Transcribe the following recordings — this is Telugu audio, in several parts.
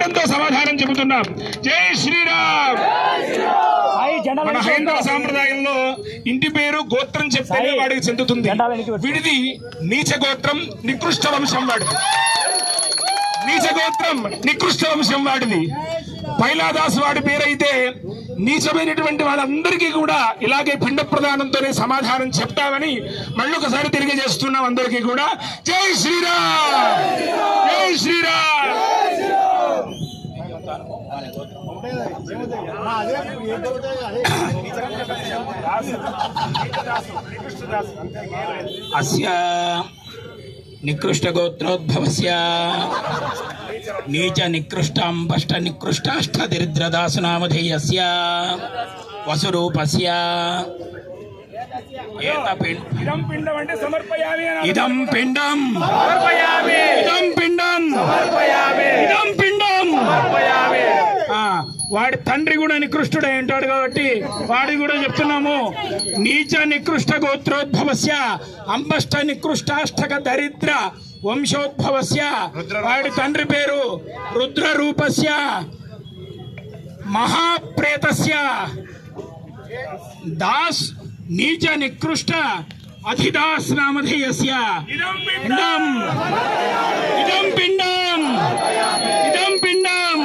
గర్వంతో సమాధానం చెబుతున్నాం. జై శ్రీరామ్. మన హైందవ సాంప్రదాయంలో ఇంటి పేరు గోత్రం చెప్తేనే వాడికి చెందుతుంది. విడిది నీచ గోత్రం, నికృష్ట వంశం వాడిది. నీచ గోత్రం, నికృష్ట వంశం వాడిది. పైలాదాసు వాడి పేరైతే నీచమైనటువంటి వాళ్ళందరికీ కూడా ఇలాగే పిండ ప్రదానంతోనే సమాధానం చెప్తామని మళ్ళీ ఒకసారి తెలియజేస్తున్నాం అందరికీ కూడా. జై శ్రీరామ్, జై శ్రీరామ్. అస్య నికృష్ట గోత్రోద్భవస్య నీచ నికృష్టాంబష్ట నికృష్టాష్ట దరిద్రదాసునామధేయస్య వసురూపస్య ఇదం పిండం అంటే సమర్పయామి. ఇదం పిండం సమర్పయామి. ఇదం పిండం సమర్పయామి. ఇదం పిండం సమర్పయామి. వాడి తండ్రి కూడా నికృష్టుడై ఉంటాడు కాబట్టి వాడి కూడా చెప్తున్నాము. నీచ నికృష్ట గోత్రోద్భవస్య అంబష్ట నికృష్టాష్టక దరిద్ర వంశోద్భవస్య. వాడి తండ్రి పేరు రుద్ర రూపస్య మహాప్రేతస్య దాస్ నీచ నికృష్ట అధిదాస్ నామధేయస్య. ఇదం పిండం, ఇదం పిండం, ఇదం పిండం.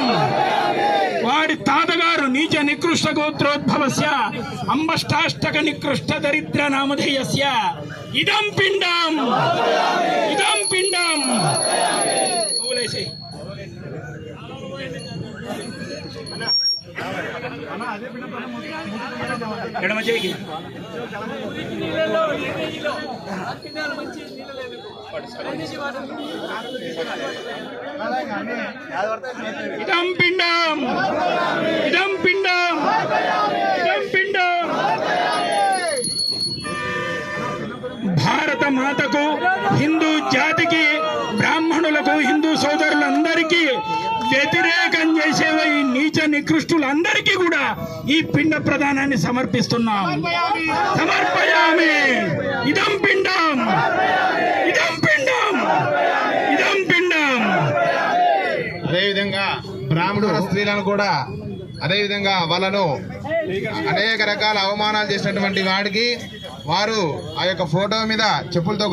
వాడి తాతగారు నీచ నికృష్ట గోత్రోద్భవస్య అంబష్టాష్టక నికృష్ట దరిద్ర నామధేయస్య. ఇదం పిండం, ఇదం పిండం. ఎడమ చేయి. ఇదం పిండం, ఇదం పిండం, ఇదం పిండం. భారత మాతకు, హిందూ జాతికి, బ్రాహ్మణులకు, హిందూ సోదరులందరికీ వ్యతిరేకం చేసేవా ఈ నీచ నికృష్టులందరికీ కూడా ఈ పిండ ప్రదానాన్ని సమర్పిస్తున్నాం. సమర్పయామి. ఇదం పిండం, ఇదం పిండం, ఇదం పిండం. అదేవిధంగా బ్రాహ్మణ స్త్రీలను కూడా అదేవిధంగా వాళ్ళను అనేక రకాల అవమానాలు చేసినటువంటి వాడికి వారు ఆ యొక్క ఫోటో మీద చెప్పులతో